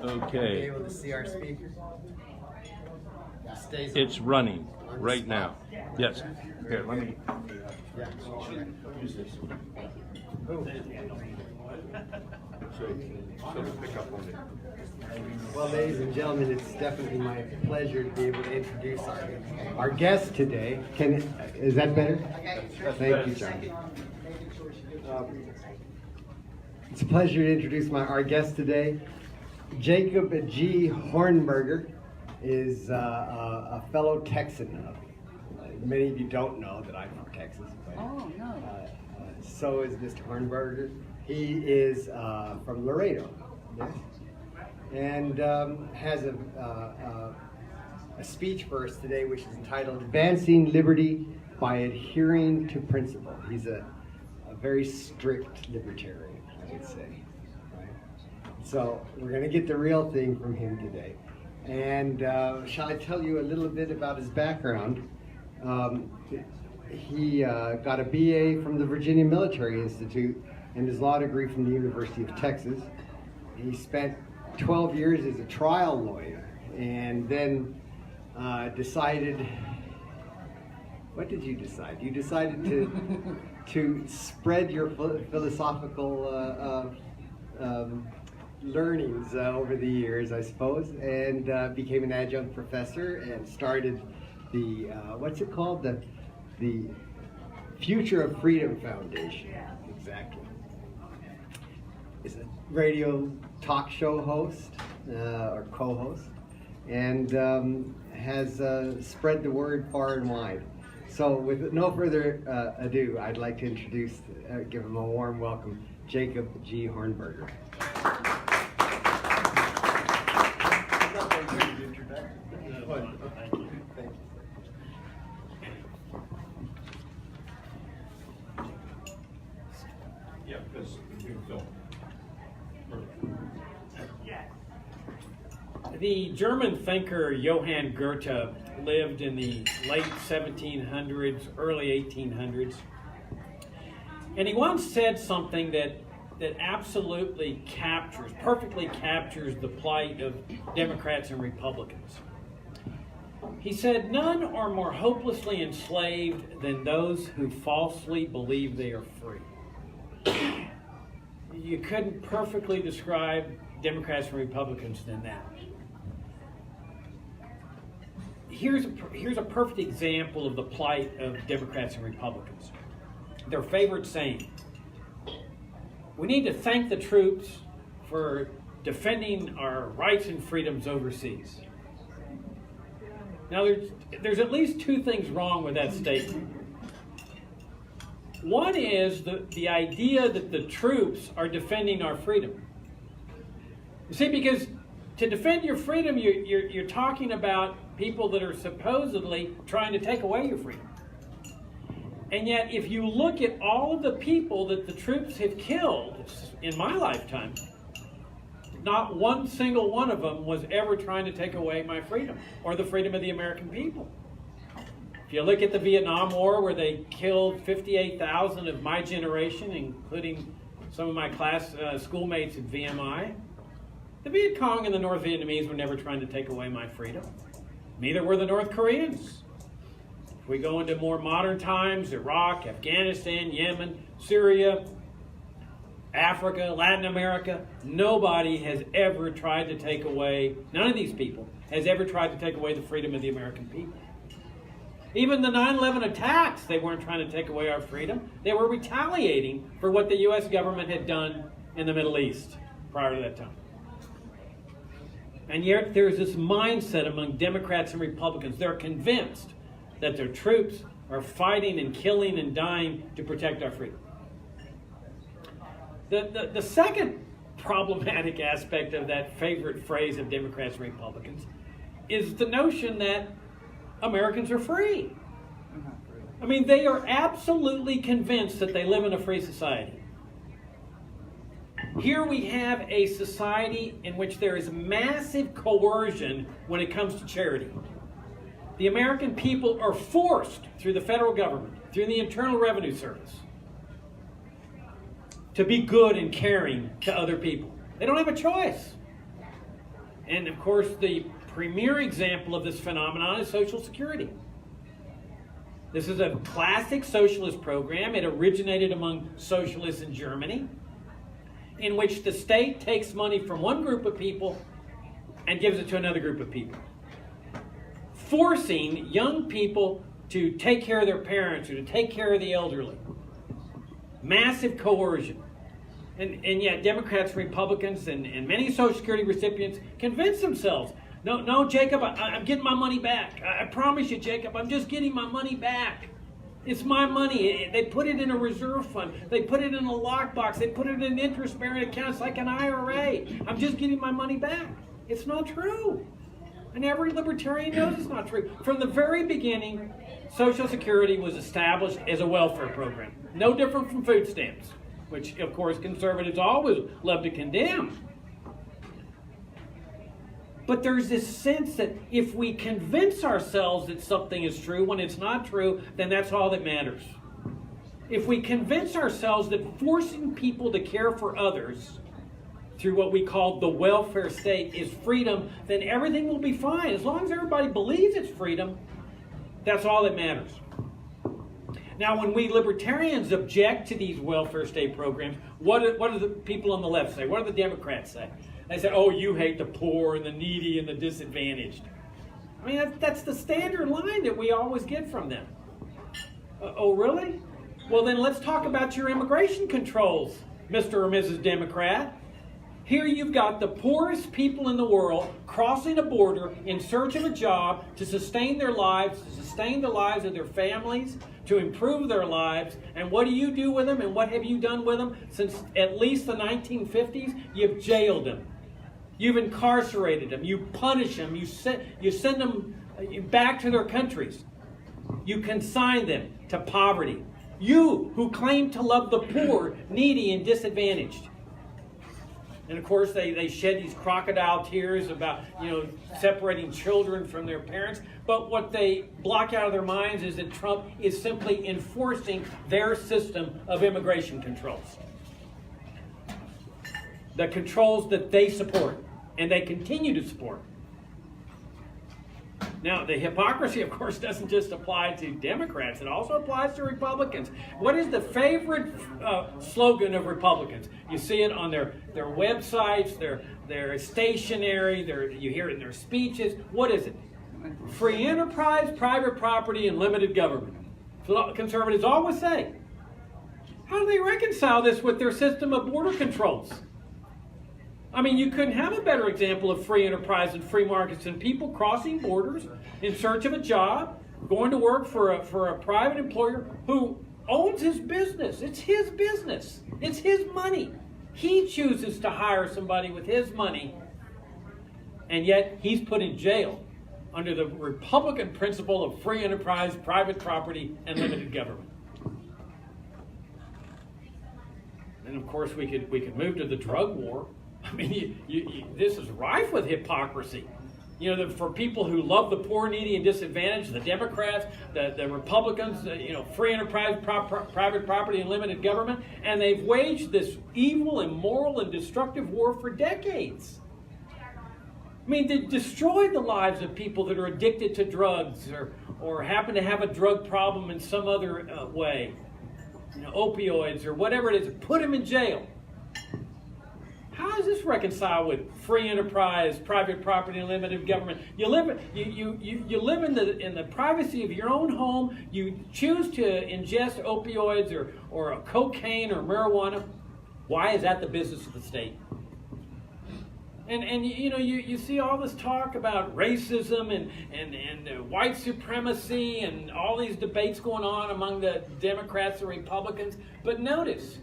Okay. Be able to see our speaker. It's running right now. Yes. Here, let me use this. So pick up on it. Well, ladies and gentlemen, it's definitely my pleasure to be able to introduce our guest today. Is that better? Thank you, John. It's a pleasure to introduce our guest today. Jacob G. Hornberger is a fellow Texan. Many of you don't know that I'm from Texas. But, so is Mr. Hornberger. He is from Laredo, yes, and has a speech for us today, which is entitled "Advancing Liberty by Adhering to Principle." He's a very strict libertarian, I would say. So we're going to get the real thing from him today. And shall I tell you a little bit about his background? He got a BA from the Virginia Military Institute and his law degree from the University of Texas. He spent 12 years as a trial lawyer and then decided, what did you decide? You decided to spread your philosophical learnings over the years, I suppose, and became an adjunct professor and started the what's it called, the Future of Freedom Foundation. Exactly. Is a radio talk show host or co-host, and has spread the word far and wide. So with no further ado, I'd like to introduce, give him a warm welcome, Jacob G. Hornberger. Yeah, because you film. The German thinker Johann Goethe lived in the late 1700s, early 1800s, and he once said something that absolutely perfectly captures the plight of Democrats and Republicans. He said, "None are more hopelessly enslaved than those who falsely believe they are free." You couldn't perfectly describe Democrats and Republicans than that. Here's a perfect example of the plight of Democrats and Republicans. Their favorite saying: "We need to thank the troops for defending our rights and freedoms overseas." Now, there's at least two things wrong with that statement. One is the idea that the troops are defending our freedom. You see, because to defend your freedom, you're talking about people that are supposedly trying to take away your freedom. And yet, if you look at all of the people that the troops have killed in my lifetime, not one single one of them was ever trying to take away my freedom or the freedom of the American people. If you look at the Vietnam War, where they killed 58,000 of my generation, including some of my schoolmates at VMI, the Viet Cong and the North Vietnamese were never trying to take away my freedom. Neither were the North Koreans. If we go into more modern times, Iraq, Afghanistan, Yemen, Syria, Africa, Latin America, nobody has ever tried to take away, none of these people has ever tried to take away the freedom of the American people. Even the 9/11 attacks, they weren't trying to take away our freedom. They were retaliating for what the U.S. government had done in the Middle East prior to that time. And yet there's this mindset among Democrats and Republicans. They're convinced that their troops are fighting and killing and dying to protect our freedom. The second problematic aspect of that favorite phrase of Democrats and Republicans is the notion that Americans are free. I mean, they are absolutely convinced that they live in a free society. Here we have a society in which there is massive coercion when it comes to charity. The American people are forced through the federal government, through the Internal Revenue Service, to be good and caring to other people. They don't have a choice. And of course, the premier example of this phenomenon is Social Security. This is a classic socialist program. It originated among socialists in Germany, in which the state takes money from one group of people and gives it to another group of people, forcing young people to take care of their parents or to take care of the elderly. Massive coercion. And yet Democrats and Republicans and many Social Security recipients convince themselves, no, Jacob, I'm getting my money back. I promise you, Jacob, I'm just getting my money back. It's my money. They put it in a reserve fund. They put it in a lockbox. They put it in interest-bearing accounts like an IRA. I'm just getting my money back. It's not true. And every libertarian knows it's not true. From the very beginning, Social Security was established as a welfare program. No different from food stamps, which, of course, conservatives always love to condemn. But there's this sense that if we convince ourselves that something is true when it's not true, then that's all that matters. If we convince ourselves that forcing people to care for others through what we call the welfare state is freedom, then everything will be fine. As long as everybody believes it's freedom, that's all that matters. Now, when we libertarians object to these welfare state programs, what do the people on the left say? What do the Democrats say? They say, oh, you hate the poor and the needy and the disadvantaged. I mean, that's the standard line that we always get from them. Oh, really? Well, then let's talk about your immigration controls, Mr. or Mrs. Democrat. Here you've got the poorest people in the world crossing a border in search of a job to sustain their lives, to sustain the lives of their families, to improve their lives. And what do you do with them? And what have you done with them since at least the 1950s? You've jailed them. You've incarcerated them. You punish them. You send them back to their countries. You consign them to poverty. You who claim to love the poor, needy, and disadvantaged. And of course, they shed these crocodile tears about, separating children from their parents. But what they block out of their minds is that Trump is simply enforcing their system of immigration controls. The controls that they support and they continue to support. Now, the hypocrisy, of course, doesn't just apply to Democrats. It also applies to Republicans. What is the favorite slogan of Republicans? You see it on their websites, their stationery, you hear it in their speeches. What is it? Free enterprise, private property, and limited government. So conservatives always say. How do they reconcile this with their system of border controls? I mean, you couldn't have a better example of free enterprise and free markets than people crossing borders in search of a job, going to work for a private employer who owns his business. It's his business. It's his money. He chooses to hire somebody with his money, and yet he's put in jail under the Republican principle of free enterprise, private property, and limited government. And of course, we could move to the drug war. I mean, this is rife with hypocrisy. For people who love the poor, needy, and disadvantaged, the Democrats, the Republicans, free enterprise, private property, and limited government, and they've waged this evil, immoral, and destructive war for decades. I mean, they destroyed the lives of people that are addicted to drugs or happen to have a drug problem in some other way, opioids or whatever it is, put them in jail. How does this reconcile with free enterprise, private property, and limited government? You live in the privacy of your own home. You choose to ingest opioids or cocaine or marijuana. Why is that the business of the state? And you see all this talk about racism and white supremacy and all these debates going on among the Democrats and Republicans. But notice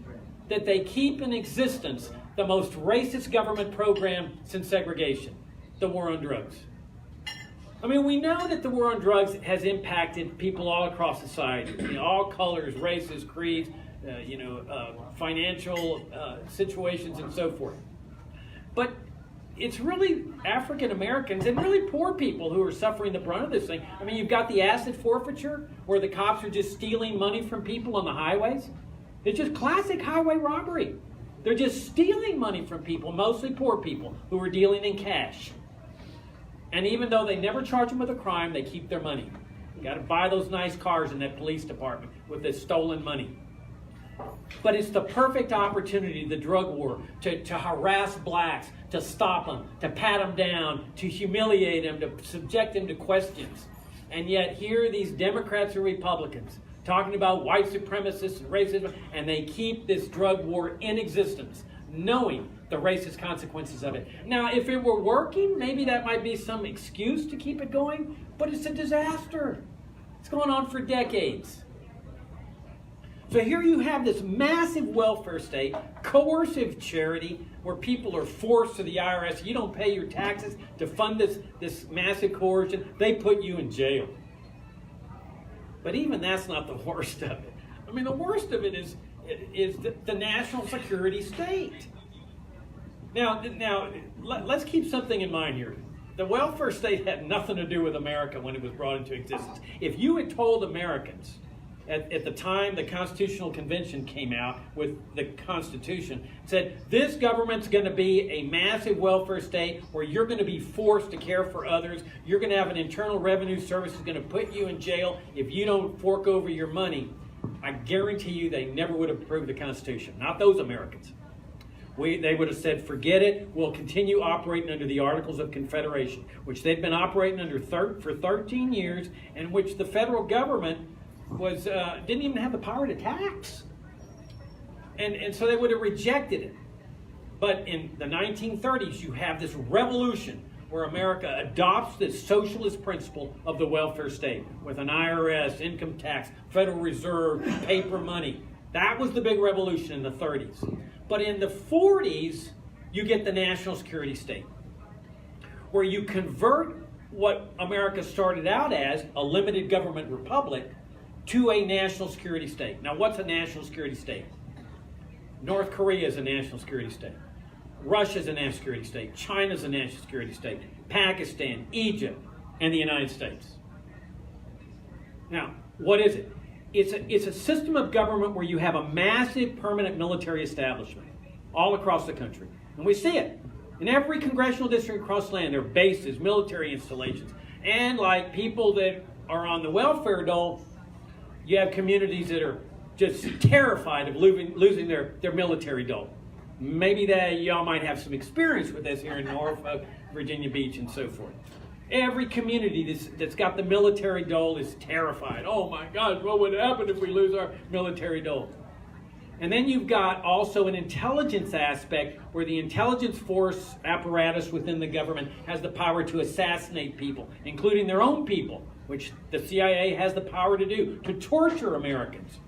that they keep in existence the most racist government program since segregation, the war on drugs. I mean, we know that the war on drugs has impacted people all across society, all colors, races, creeds, financial situations, and so forth. But it's really African Americans and really poor people who are suffering the brunt of this thing. I mean, you've got the asset forfeiture, where the cops are just stealing money from people on the highways. It's just classic highway robbery. They're just stealing money from people, mostly poor people, who are dealing in cash. And even though they never charge them with a crime, they keep their money. You got to buy those nice cars in that police department with this stolen money. But it's the perfect opportunity, the drug war, to harass blacks, to stop them, to pat them down, to humiliate them, to subject them to questions. And yet here are these Democrats and Republicans talking about white supremacists and racism, and they keep this drug war in existence, knowing the racist consequences of it. Now, if it were working, maybe that might be some excuse to keep it going, but it's a disaster. It's going on for decades. So here you have this massive welfare state, coercive charity, where people are forced to the IRS. You don't pay your taxes to fund this massive coercion. They put you in jail. But even that's not the worst of it. I mean, the worst of it is the national security state. Now, let's keep something in mind here. The welfare state had nothing to do with America when it was brought into existence. If you had told Americans at the time the Constitutional Convention came out with the Constitution, said this government's going to be a massive welfare state where you're going to be forced to care for others, you're going to have an Internal Revenue Service that's going to put you in jail if you don't fork over your money, I guarantee you they never would have approved the Constitution. Not those Americans. They would have said, forget it, we'll continue operating under the Articles of Confederation, which they'd been operating under for 13 years, and which the federal government didn't even have the power to tax. And so they would have rejected it. But in the 1930s, you have this revolution where America adopts this socialist principle of the welfare state with an IRS, income tax, Federal Reserve, paper money. That was the big revolution in the 30s. But in the 40s, you get the national security state, where you convert what America started out as, a limited government republic, to a national security state. Now, what's a national security state? North Korea is a national security state. Russia is a national security state. China is a national security state. Pakistan, Egypt, and the United States. Now, what is it? It's a system of government where you have a massive permanent military establishment all across the country. And we see it. In every congressional district across the land, there are bases, military installations. And like people that are on the welfare dole, you have communities that are just terrified of losing their military dole. Maybe y'all might have some experience with this here in Norfolk, Virginia Beach, and so forth. Every community that's got the military dole is terrified. Oh my God, what would happen if we lose our military dole? And then you've got also an intelligence aspect where the intelligence force apparatus within the government has the power to assassinate people, including their own people, which the CIA has the power to do, to torture Americans.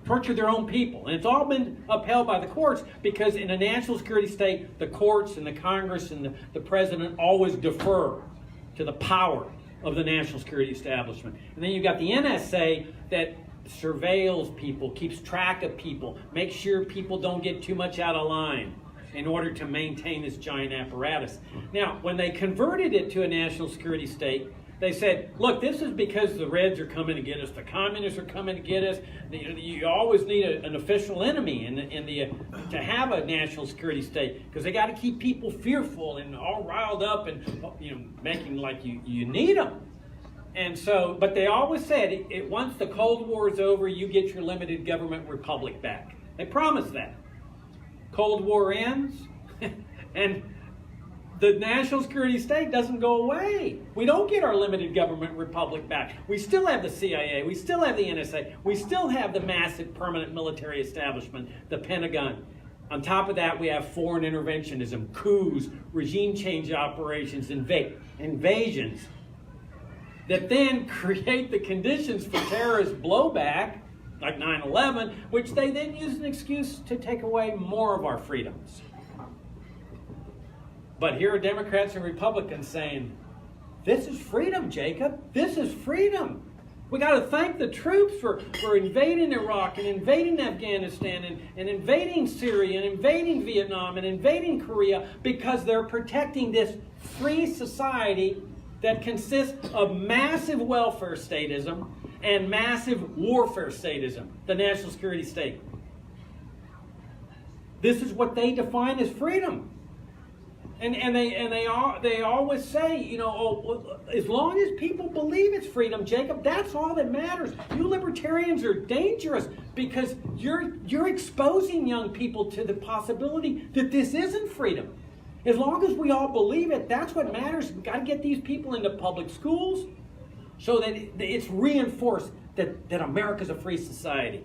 Torture their own people. And it's all been upheld by the courts because in a national security state, the courts and the Congress and the president always defer to the power of the national security establishment. And then you've got the NSA that surveils people, keeps track of people, makes sure people don't get too much out of line in order to maintain this giant apparatus. Now, when they converted it to a national security state, they said, look, this is because the Reds are coming to get us, the Communists are coming to get us. You always need an official enemy to have a national security state, because they got to keep people fearful and all riled up and making like you need them. And so, but they always said, once the Cold War is over, you get your limited government republic back. They promised that. Cold War ends, and the national security state doesn't go away. We don't get our limited government republic back. We still have the CIA. We still have the NSA. We still have the massive permanent military establishment, the Pentagon. On top of that, we have foreign interventionism, coups, regime change operations, invasions that then create the conditions for terrorist blowback, like 9/11, which they then use as an excuse to take away more of our freedoms. But here are Democrats and Republicans saying, this is freedom, Jacob. This is freedom. We got to thank the troops for invading Iraq and invading Afghanistan and invading Syria and invading Vietnam and invading Korea, because they're protecting this free society that consists of massive welfare statism, and massive warfare statism, the national security state. This is what they define as freedom. And they always say, you know, oh, well, as long as people believe it's freedom, Jacob, that's all that matters. You libertarians are dangerous because you're exposing young people to the possibility that this isn't freedom. As long as we all believe it, that's what matters. We've got to get these people into public schools so that it's reinforced that America's a free society.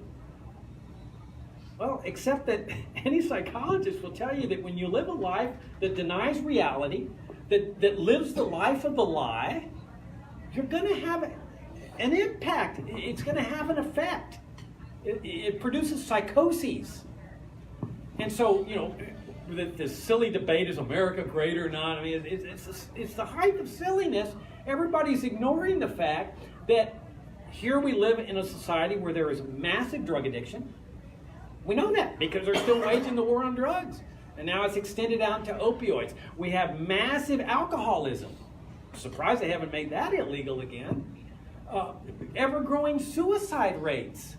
Well, except that any psychologist will tell you that when you live a life that denies reality, that lives the life of the lie, you're going to have an impact. It's going to have an effect. It produces psychoses. And so, you know, this silly debate, is America great or not? I mean, it's the height of silliness. Everybody's ignoring the fact that here we live in a society where there is massive drug addiction. We know that because they're still waging the war on drugs. And now it's extended out to opioids. We have massive alcoholism. Surprised they haven't made that illegal again. Ever-growing suicide rates.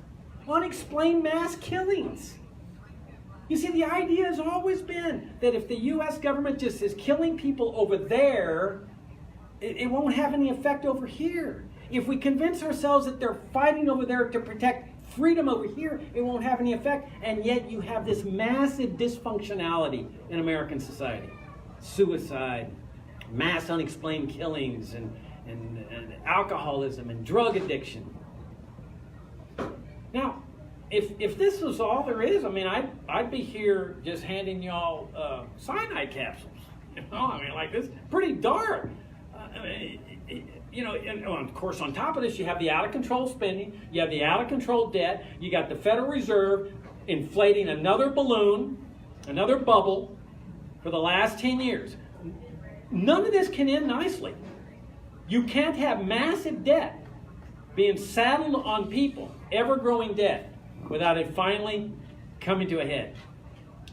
Unexplained mass killings. You see, the idea has always been that if the U.S. government just is killing people over there, it won't have any effect over here. If we convince ourselves that they're fighting over there to protect freedom over here, it won't have any effect. And yet you have this massive dysfunctionality in American society. Suicide, mass unexplained killings, and alcoholism and drug addiction. Now, if this was all there is, I mean, I'd be here just handing y'all cyanide capsules. You know, I mean, like this, pretty dark. You know, and of course, on top of this, you have the out-of-control spending, you have the out-of-control debt, you got the Federal Reserve inflating another balloon, another bubble for the last 10 years. None of this can end nicely. You can't have massive debt being saddled on people, ever-growing debt, without it finally coming to a head.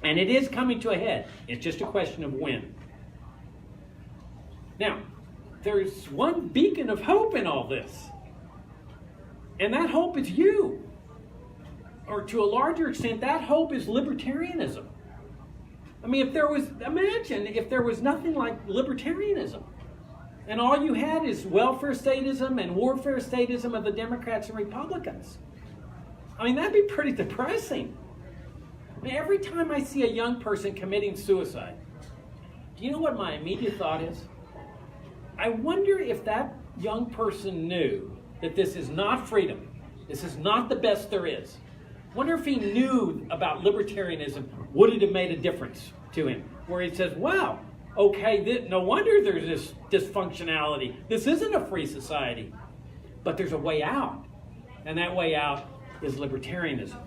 And it is coming to a head. It's just a question of when. Now, there's one beacon of hope in all this. And that hope is you. Or to a larger extent, that hope is libertarianism. I mean, imagine if there was nothing like libertarianism. And all you had is welfare statism and warfare statism of the Democrats and Republicans. I mean, that'd be pretty depressing. I mean, every time I see a young person committing suicide, do you know what my immediate thought is? I wonder if that young person knew that this is not freedom. This is not the best there is. Wonder if he knew about libertarianism, would it have made a difference to him? Where he says, wow, okay, no wonder there's this dysfunctionality. This isn't a free society. But there's a way out. And that way out is libertarianism.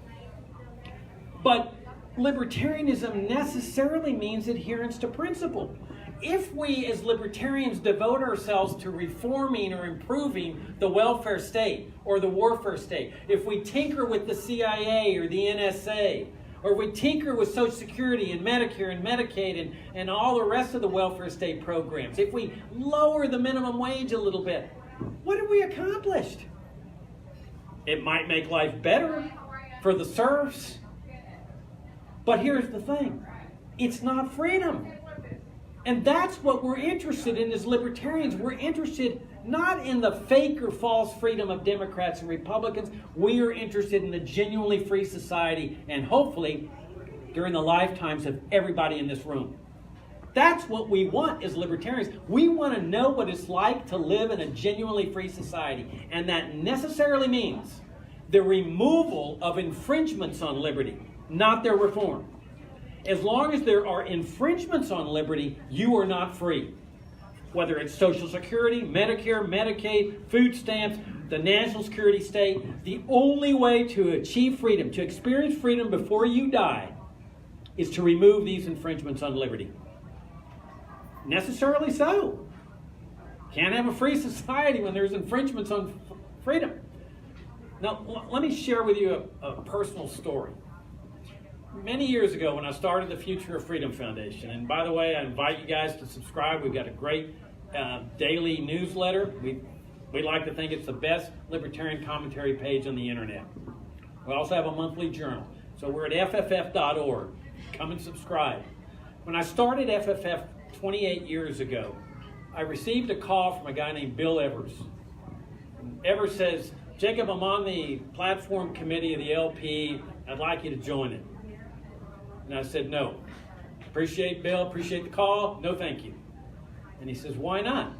But libertarianism necessarily means adherence to principle. If we as libertarians devote ourselves to reforming or improving the welfare state or the warfare state, if we tinker with the CIA or the NSA, or if we tinker with Social Security and Medicare and Medicaid and all the rest of the welfare state programs, if we lower the minimum wage a little bit, what have we accomplished? It might make life better for the serfs, but here's the thing, it's not freedom. And that's what we're interested in as libertarians. We're interested not in the fake or false freedom of Democrats and Republicans. We are interested in the genuinely free society and hopefully during the lifetimes of everybody in this room. That's what we want as libertarians. We want to know what it's like to live in a genuinely free society. And that necessarily means the removal of infringements on liberty, not their reform. As long as there are infringements on liberty, you are not free. Whether it's Social Security, Medicare, Medicaid, food stamps, the national security state, the only way to achieve freedom, to experience freedom before you die, is to remove these infringements on liberty. Necessarily so. Can't have a free society when there's infringements on freedom. Now, let me share with you a personal story. Many years ago when I started the Future of Freedom Foundation, and by the way, I invite you guys to subscribe. We've got a great daily newsletter. We like to think it's the best libertarian commentary page on the internet. We also have a monthly journal. So we're at fff.org. Come and subscribe. When I started FFF 28 years ago, I received a call from a guy named Bill Evers. Evers says, Jacob, I'm on the platform committee of the LP. I'd like you to join it. And I said, no. Appreciate Bill, appreciate the call. No, thank you. And he says, why not?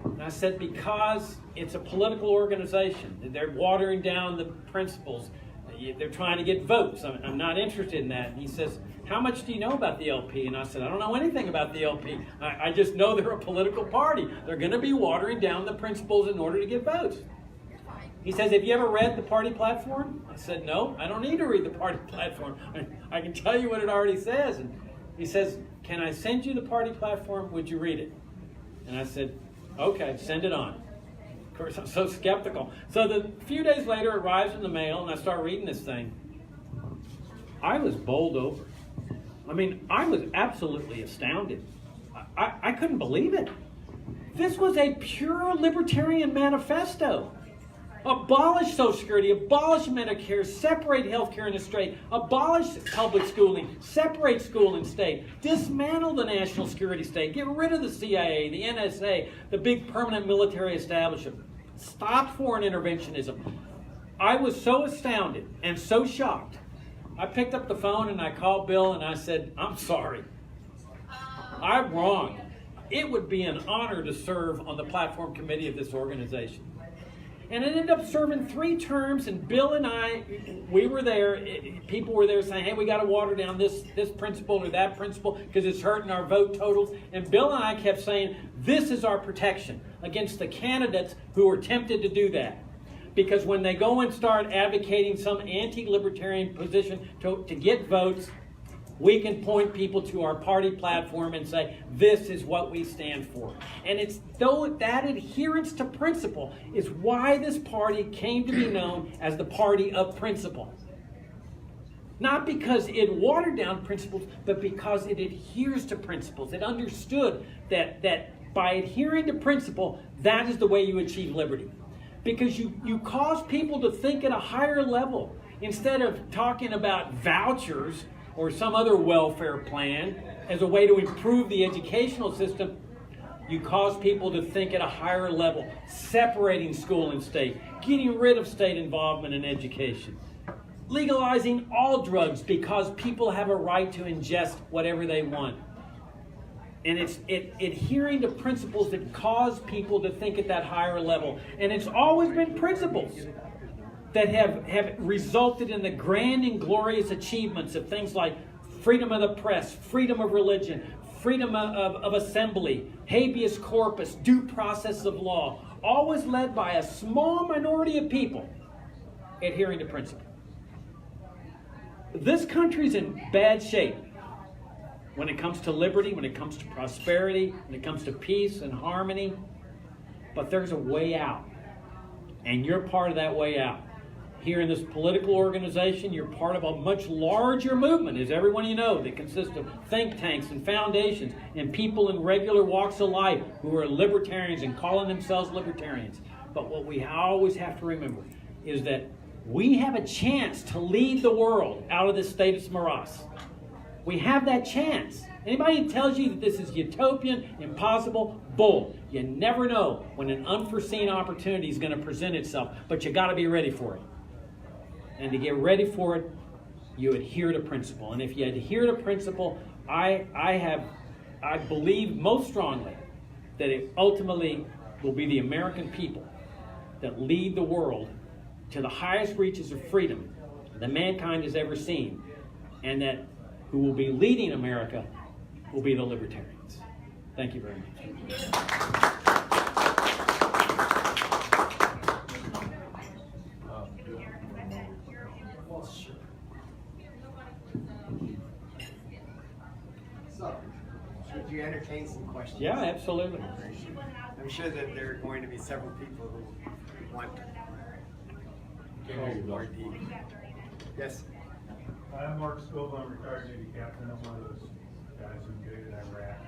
And I said, because it's a political organization. They're watering down the principles. They're trying to get votes. I'm not interested in that. And he says, how much do you know about the LP? And I said, I don't know anything about the LP. I just know they're a political party. They're going to be watering down the principles in order to get votes. He says, have you ever read the party platform? I said, no, I don't need to read the party platform. I can tell you what it already says. And he says, can I send you the party platform? Would you read it? And I said, okay, send it on. Of course, I'm so skeptical. So a few days later, it arrives in the mail, and I start reading this thing. I was bowled over. I mean, I was absolutely astounded. I couldn't believe it. This was a pure libertarian manifesto. Abolish Social Security, abolish Medicare, separate healthcare and the state, abolish public schooling, separate school and state, dismantle the national security state, get rid of the CIA, the NSA, the big permanent military establishment, stop foreign interventionism. I was so astounded and so shocked. I picked up the phone and I called Bill and I said, I'm sorry. I'm wrong. It would be an honor to serve on the platform committee of this organization. And it ended up serving 3 terms, and Bill and I, we were there, people were there saying, hey, we got to water down this principle or that principle because it's hurting our vote totals. And Bill and I kept saying, this is our protection against the candidates who are tempted to do that. Because when they go and start advocating some anti-libertarian position to get votes, we can point people to our party platform and say, this is what we stand for. And it's though that adherence to principle is why this party came to be known as the party of principle. Not because it watered down principles, but because it adheres to principles. It understood that by adhering to principle, that is the way you achieve liberty. Because you cause people to think at a higher level. Instead of talking about vouchers or some other welfare plan as a way to improve the educational system, you cause people to think at a higher level, separating school and state, getting rid of state involvement in education, legalizing all drugs because people have a right to ingest whatever they want. And it's adhering to principles that cause people to think at that higher level. And it's always been principles that have resulted in the grand and glorious achievements of things like freedom of the press, freedom of religion, freedom of assembly, habeas corpus, due process of law, always led by a small minority of people adhering to principle. This country's in bad shape when it comes to liberty, when it comes to prosperity, when it comes to peace and harmony, but there's a way out, and you're part of that way out. Here in this political organization, you're part of a much larger movement, as everyone you know, that consists of think tanks and foundations and people in regular walks of life who are libertarians and calling themselves libertarians. But what we always have to remember is that we have a chance to lead the world out of this status morass. We have that chance. Anybody who tells you that this is utopian, impossible, bull. You never know when an unforeseen opportunity is going to present itself, but you got to be ready for it. And to get ready for it, you adhere to principle. And if you adhere to principle, I believe most strongly that it ultimately will be the American people that lead the world to the highest reaches of freedom that mankind has ever seen, and that who will be leading America will be the libertarians. Thank you very much. So, should you entertain some questions? Yeah, absolutely. I'm sure that there are going to be several people who want to go more deep. Yes? I'm Mark Scoble. I'm a retired Navy captain. I'm one of those guys who invaded Iraq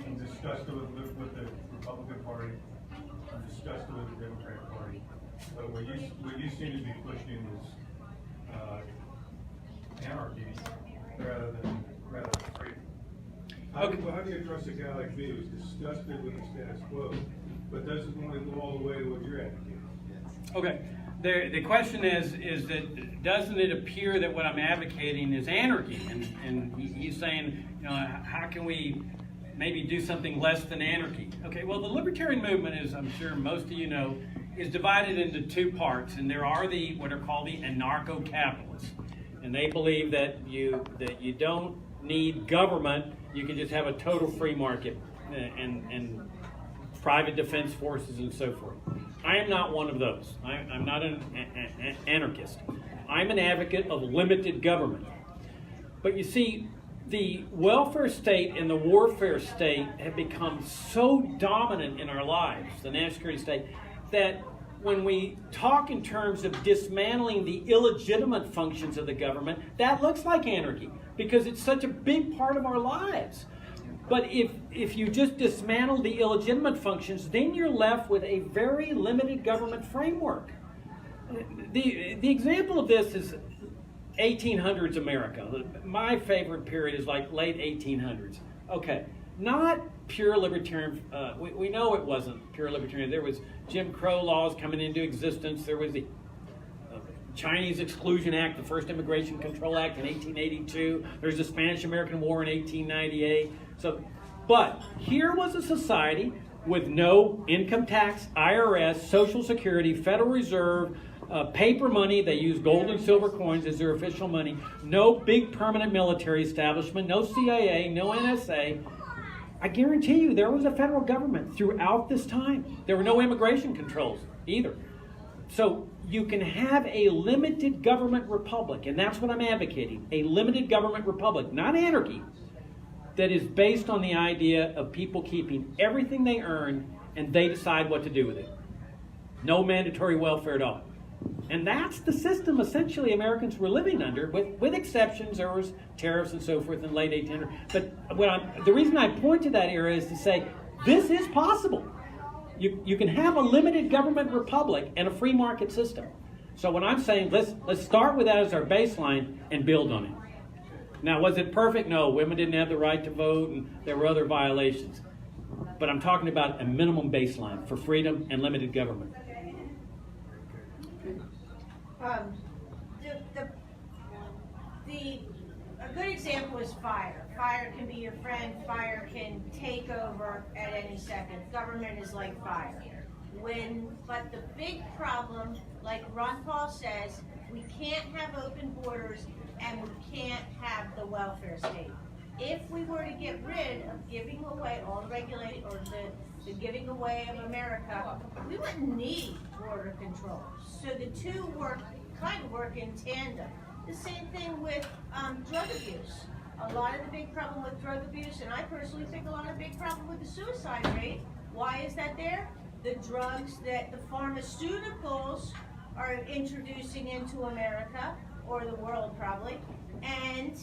and discussed it with the Republican Party. I'm disgusted with the Democratic Party. But what you seem to be pushing is anarchy rather than freedom. How do you address a guy like me who's disgusted with the status quo, but doesn't want to go all the way to what you're advocating? Okay. The question is that doesn't it appear that what I'm advocating is anarchy? And he's saying, how can we maybe do something less than anarchy? Okay, well, the libertarian movement, as I'm sure most of you know, is divided into two parts, and there are what are called the anarcho-capitalists, and they believe that you don't need government, you can just have a total free market and private defense forces and so forth. I am not one of those. I'm not an anarchist. I'm an advocate of limited government. But you see, the welfare state and the warfare state have become so dominant in our lives, the national security state, that when we talk in terms of dismantling the illegitimate functions of the government, that looks like anarchy because it's such a big part of our lives. But if you just dismantle the illegitimate functions, then you're left with a very limited government framework. The example of this is 1800s America. My favorite period is like late 1800s. Okay, not pure libertarian. We know it wasn't pure libertarian. There was Jim Crow laws coming into existence. There was the Chinese Exclusion Act, the first Immigration Control Act in 1882. There's the Spanish-American War in 1898. But here was a society with no income tax, IRS, Social Security, Federal Reserve, paper money. They use gold and silver coins as their official money. No big permanent military establishment, no CIA, no NSA. I guarantee you there was a federal government throughout this time. There were no immigration controls either. So you can have a limited government republic, and that's what I'm advocating, a limited government republic, not anarchy, that is based on the idea of people keeping everything they earn and they decide what to do with it. No mandatory welfare at all. And that's the system essentially Americans were living under, with exceptions. There was tariffs and so forth in late 1800s. But the reason I point to that era is to say this is possible. You can have a limited government republic and a free market system. So what I'm saying, let's start with that as our baseline and build on it. Now, was it perfect? No, women didn't have the right to vote and there were other violations. But I'm talking about a minimum baseline for freedom and limited government. A good example is fire. Fire can be your friend. Fire can take over at any second. Government is like fire. But the big problem, like Ron Paul says, we can't have open borders and we can't have the welfare state. If we were to get rid of giving away all the regulating or the giving away of America, we wouldn't need border control. So the two kind of work in tandem. The same thing with drug abuse. A lot of the big problem with drug abuse, and I personally think a lot of the big problem with the suicide rate. Why is that there? The drugs that the pharmaceuticals are introducing into America, or the world probably, and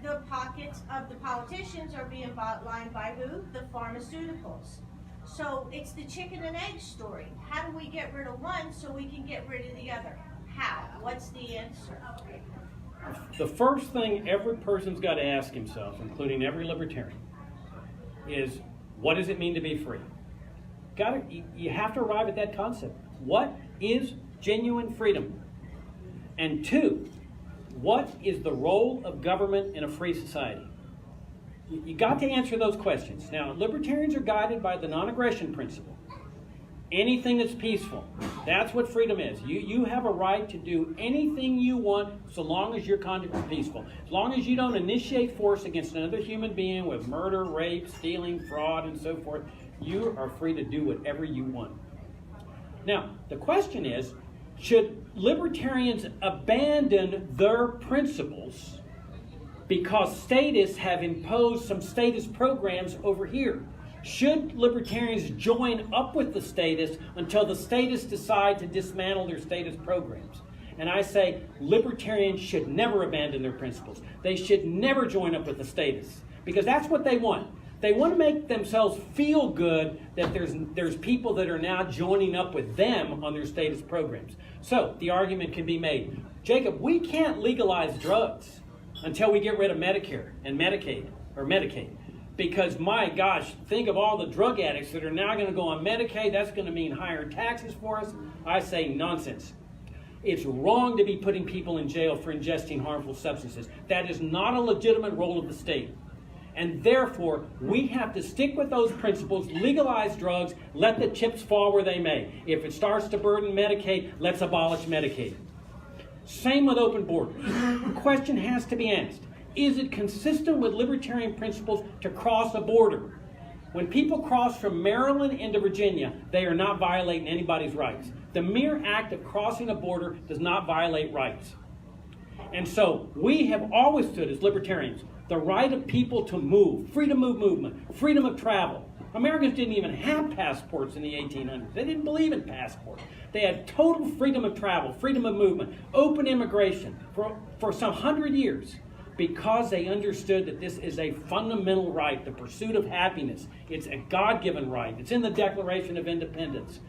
the pockets of the politicians are being lined by who? The pharmaceuticals. So it's the chicken and egg story. How do we get rid of one so we can get rid of the other? How? What's the answer? The first thing every person's got to ask himself, including every libertarian, is what does it mean to be free? You have to arrive at that concept. What is genuine freedom? And two, what is the role of government in a free society? You got to answer those questions. Now, libertarians are guided by the non-aggression principle. Anything that's peaceful, that's what freedom is. You have a right to do anything you want so long as your conduct is peaceful. As long as you don't initiate force against another human being with murder, rape, stealing, fraud, and so forth, you are free to do whatever you want. Now, the question is, should libertarians abandon their principles because statists have imposed some statist programs over here? Should libertarians join up with the statists until the statists decide to dismantle their statist programs? And I say libertarians should never abandon their principles. They should never join up with the statists because that's what they want. They want to make themselves feel good that there's people that are now joining up with them on their status programs. So the argument can be made, Jacob, we can't legalize drugs until we get rid of Medicare and Medicaid. Because my gosh, think of all the drug addicts that are now going to go on Medicaid. That's going to mean higher taxes for us. I say nonsense. It's wrong to be putting people in jail for ingesting harmful substances. That is not a legitimate role of the state. And therefore, we have to stick with those principles, legalize drugs, let the chips fall where they may. If it starts to burden Medicaid, let's abolish Medicaid. Same with open borders. The question has to be asked, is it consistent with libertarian principles to cross a border? When people cross from Maryland into Virginia, they are not violating anybody's rights. The mere act of crossing a border does not violate rights. And so we have always stood as libertarians, the right of people to move, freedom of movement, freedom of travel. Americans didn't even have passports in the 1800s. They didn't believe in passports. They had total freedom of travel, freedom of movement, open immigration for some 100 years because they understood that this is a fundamental right, the pursuit of happiness. It's a God-given right. It's in the Declaration of Independence.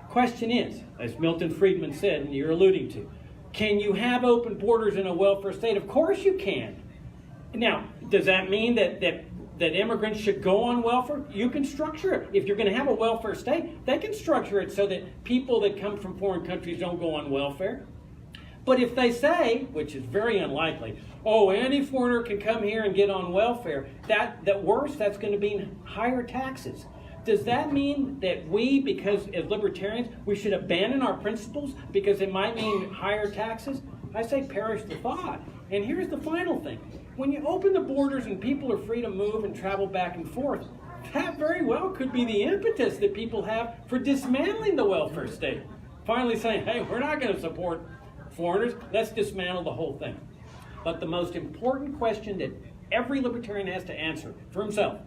Question is, as Milton Friedman said, and you're alluding to, can you have open borders in a welfare state? Of course you can. Now, does that mean that immigrants should go on welfare? You can structure it. If you're going to have a welfare state, they can structure it so that people that come from foreign countries don't go on welfare. But if they say, which is very unlikely, oh, any foreigner can come here and get on welfare, that worse, that's going to mean higher taxes. Does that mean that we, because as libertarians, we should abandon our principles because it might mean higher taxes? I say perish the thought. And here's the final thing. When you open the borders and people are free to move and travel back and forth, that very well could be the impetus that people have for dismantling the welfare state. Finally saying, hey, we're not going to support foreigners, let's dismantle the whole thing. But the most important question that every libertarian has to answer for himself,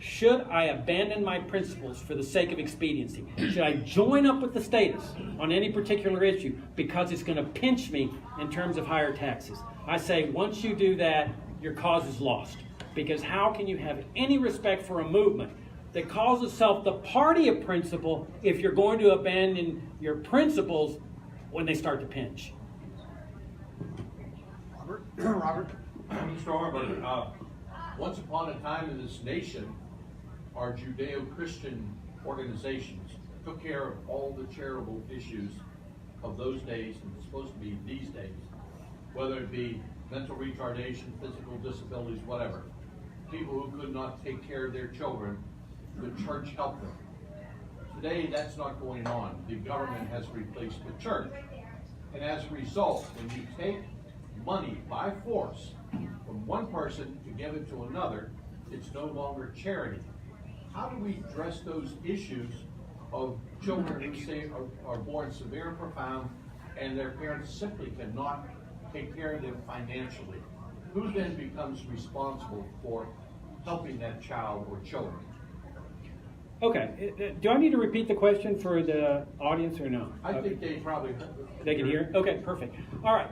should I abandon my principles for the sake of expediency? Should I join up with the status on any particular issue because it's going to pinch me in terms of higher taxes? I say once you do that, your cause is lost. Because how can you have any respect for a movement that calls itself the party of principle if you're going to abandon your principles when they start to pinch? Robert? Mr. Hornberger, once upon a time in this nation, our Judeo-Christian organizations took care of all the charitable issues of those days and it's supposed to be these days, whether it be mental retardation, physical disabilities, whatever. People who could not take care of their children, the church helped them. Today, that's not going on. The government has replaced the church. And as a result, when you take money by force from one person to give it to another, it's no longer charity. How do we address those issues of children who say are born severe and profound and their parents simply cannot take care of them financially? Who then becomes responsible for helping that child or children? Okay, do I need to repeat the question for the audience or no? I think they probably... They can hear? Okay, perfect. All right.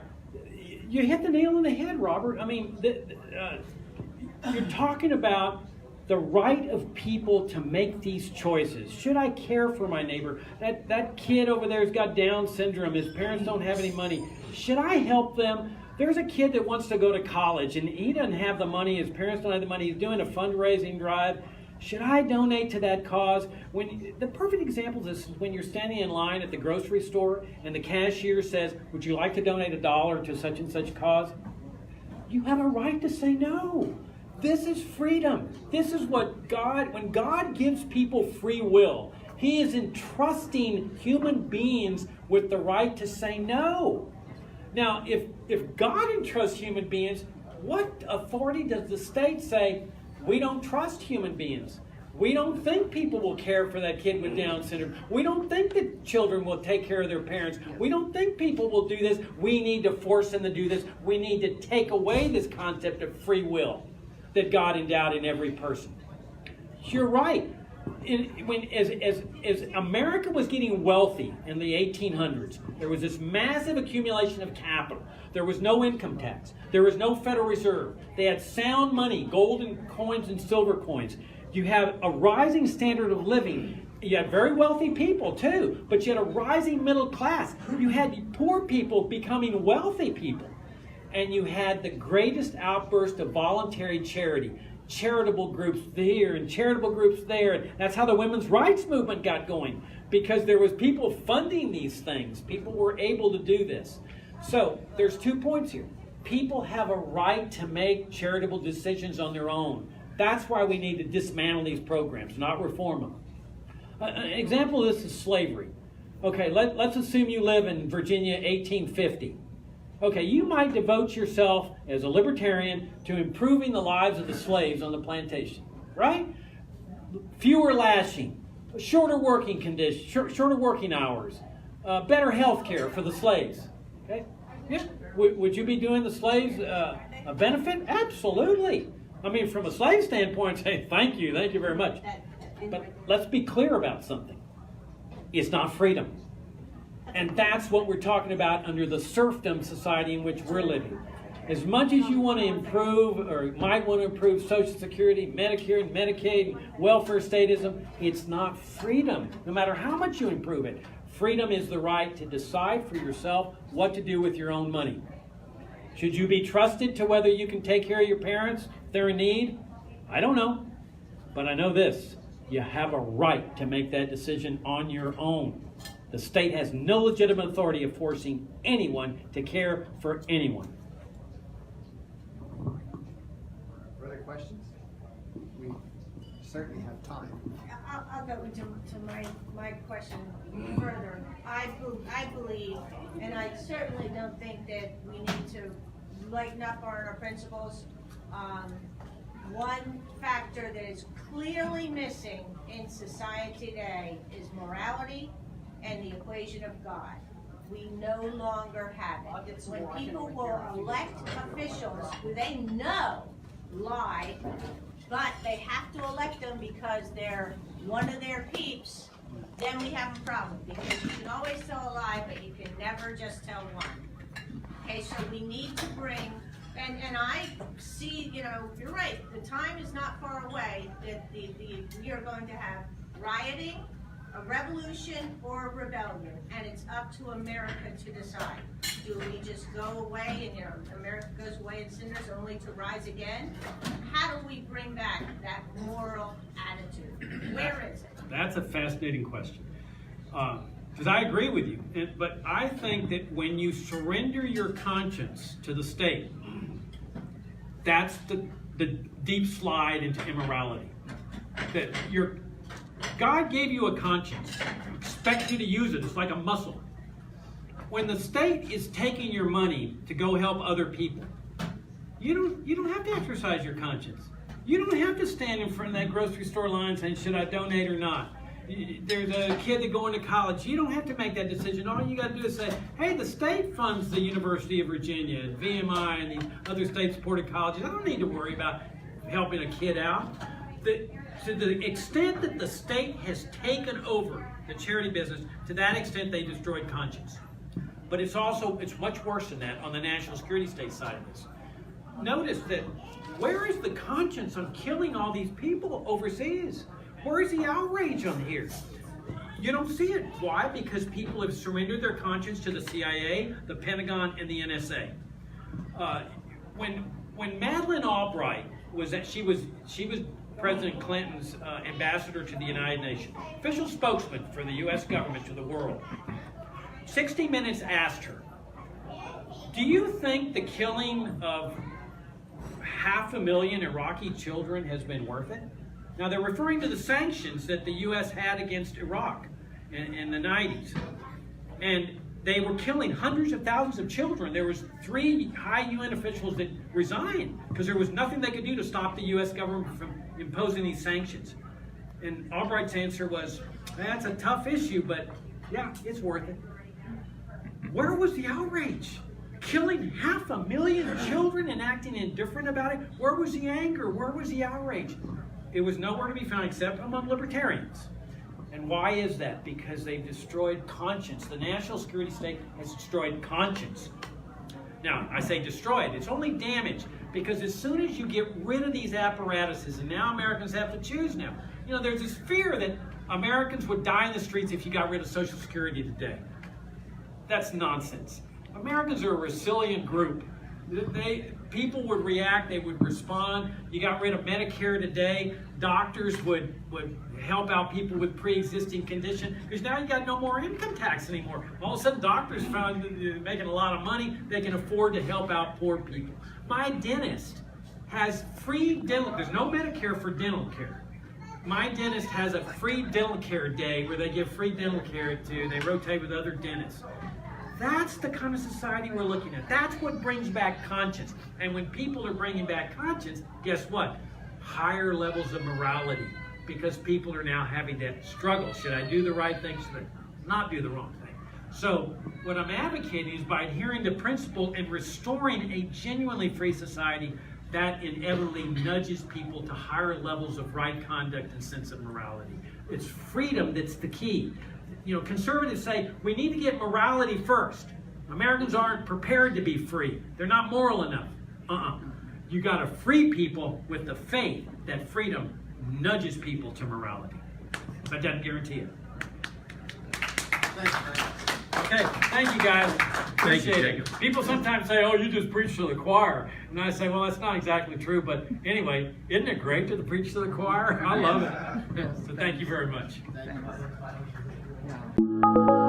You hit the nail on the head, Robert. I mean, you're talking about the right of people to make these choices. Should I care for my neighbor? That kid over there's got Down syndrome. His parents don't have any money. Should I help them? There's a kid that wants to go to college, and he doesn't have the money. His parents don't have the money. He's doing a fundraising drive. Should I donate to that cause? The perfect example is when you're standing in line at the grocery store and the cashier says, would you like to donate $1 to such and such cause? You have a right to say no. This is freedom. This is what when God gives people free will, He is entrusting human beings with the right to say no. Now, if God entrusts human beings, what authority does the state say, we don't trust human beings? We don't think people will care for that kid with Down syndrome. We don't think that children will take care of their parents. We don't think people will do this. We need to force them to do this. We need to take away this concept of free will that God endowed in every person. You're right. As America was getting wealthy in the 1800s, there was this massive accumulation of capital. There was no income tax. There was no Federal Reserve. They had sound money, golden coins and silver coins. You have a rising standard of living. You had very wealthy people too, but you had a rising middle class. You had poor people becoming wealthy people. And you had the greatest outburst of voluntary charity. Charitable groups here and charitable groups there. And that's how the women's rights movement got going, because there was people funding these things. People were able to do this. So there's 2 points here. People have a right to make charitable decisions on their own. That's why we need to dismantle these programs, not reform them. An example of this is slavery. Okay, let's assume you live in Virginia 1850. Okay, you might devote yourself as a libertarian to improving the lives of the slaves on the plantation, right? Fewer lashing, shorter working conditions, shorter working hours, better health care for the slaves. Okay, yeah. Would you be doing the slaves a benefit? Absolutely. I mean, from a slave standpoint, say thank you very much. But let's be clear about something. It's not freedom. And that's what we're talking about under the serfdom society in which we're living. As much as you want to improve, or might want to improve Social Security, Medicare, and Medicaid, welfare statism, it's not freedom, no matter how much you improve it. Freedom is the right to decide for yourself what to do with your own money. Should you be trusted to whether you can take care of your parents if they're in need? I don't know. But I know this. You have a right to make that decision on your own. The state has no legitimate authority of forcing anyone to care for anyone. Further questions? We certainly have time. I'll go into my question further. I believe, and I certainly don't think that we need to lighten up on our principles. One factor that is clearly missing in society today is morality and the equation of God. We no longer have it. When people will elect officials who they know lie, but they have to elect them because they're one of their peeps, then we have a problem, because you can always tell a lie, but you can never just tell one. Okay, so we need to bring, and I see, you're right, the time is not far away that we are going to have rioting, a revolution, or a rebellion, and it's up to America to decide. Do we just go away and America goes away in cinders only to rise again? How do we bring back that moral attitude? Where is it? That's a fascinating question. Because I agree with you, but I think that when you surrender your conscience to the state, that's the deep slide into immorality. That God gave you a conscience, expects you to use it. It's like a muscle. When the state is taking your money to go help other people, you don't have to exercise your conscience. You don't have to stand in front of that grocery store line saying, should I donate or not? There's a kid that going to college. You don't have to make that decision. All you got to do is say, hey, the state funds the University of Virginia, and VMI, and these other state-supported colleges. I don't need to worry about helping a kid out. To the extent that the state has taken over the charity business, to that extent they destroyed conscience. But it's much worse than that on the national security state side of this. Notice that where is the conscience on killing all these people overseas? Where is the outrage on here? You don't see it. Why? Because people have surrendered their conscience to the CIA, the Pentagon, and the NSA. When Madeleine Albright she was President Clinton's ambassador to the United Nations, official spokesman for the U.S. government to the world. 60 Minutes asked her, do you think the killing of 500,000 Iraqi children has been worth it? Now they're referring to the sanctions that the U.S. had against Iraq in the 90s. And they were killing hundreds of thousands of children. There was 3 high UN officials that resigned because there was nothing they could do to stop the U.S. government from imposing these sanctions. And Albright's answer was, that's a tough issue, but yeah, it's worth it. Where was the outrage? Killing 500,000 children and acting indifferent about it? Where was the anger? Where was the outrage? It was nowhere to be found except among libertarians. And why is that? Because they've destroyed conscience. The national security state has destroyed conscience. Now, I say destroy it. It's only damage, because as soon as you get rid of these apparatuses, and now Americans have to choose now. You know, there's this fear that Americans would die in the streets if you got rid of Social Security today. That's nonsense. Americans are a resilient group. People would react, they would respond. You got rid of Medicare today, doctors would help out people with pre-existing condition, because now you got no more income tax anymore. All of a sudden doctors found making a lot of money, they can afford to help out poor people. My dentist has free dental, there's no Medicare for dental care. My dentist has a free dental care day where they give free dental care they rotate with other dentists. That's the kind of society we're looking at. That's what brings back conscience. And when people are bringing back conscience, guess what? Higher levels of morality, because people are now having that struggle. Should I do the right thing? Should I not do the wrong thing? So what I'm advocating is by adhering to principle and restoring a genuinely free society, that inevitably nudges people to higher levels of right conduct and sense of morality. It's freedom that's the key. You know, conservatives say we need to get morality first. Americans aren't prepared to be free. They're not moral enough. You got to free people with the faith that freedom nudges people to morality. But that doesn't guarantee it. Okay, thank you guys. Appreciate it. People sometimes say, oh, you just preach to the choir. And I say, well, that's not exactly true. But anyway, isn't it great to preach to the choir? I love it. So thank you very much. Thank you.